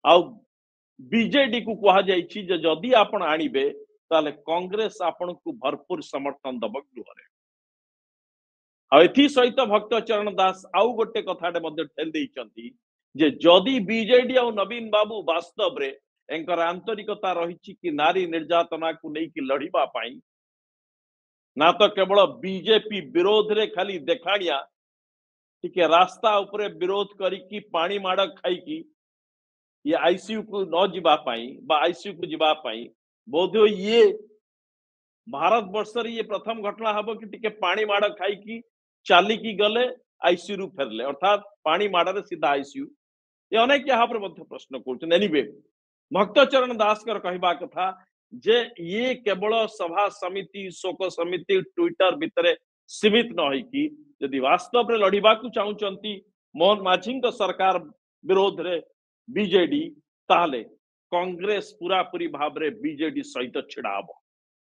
आउ बीजेडी को कहा जाइछि जे जदि आपण आनिबे ताले कांग्रेस आपण को भरपूर समर्थन दब गृह सहित भक्त चरण दास आउ गोटे कथाटे मध्य ठेल देइचंती जे जदि बीजेडी और नवीन बाबू वास्तव रे एंकर आंतरिकता रही कि नारी निर्यातना को लेकिन लड़िबा पाई ना तो केवल बीजेपी विरोध रे खाली देखाड़िया टिके रास्ता उपरे विरोध करिकी पानी माड़ खाई ये आईसीयू को न जीवा पाई बा आईसीयू को जीवा पाई बोधो ये भारत वर्ष ये प्रथम घटना हम कि टिके पानी माड़ खाई चालिकी गले आईसीयू रु फेरले अर्थात पानी माड़े सीधा आईसीयू ये अनेक यहाँ पर प्रश्न कर एनिवे भक्तचरण दास कहवा कथा जे ये केवल सभा समिति शोक समिति ट्विटर भितर सीमित न होइकी यदि वास्तव रे लड़िबा को चाहूचंती मोहन माझी सरकार विरोध रे बीजेडी ताले कांग्रेस पूरा पूरी भाव रे बीजेडी सहित छिड़ा हबो।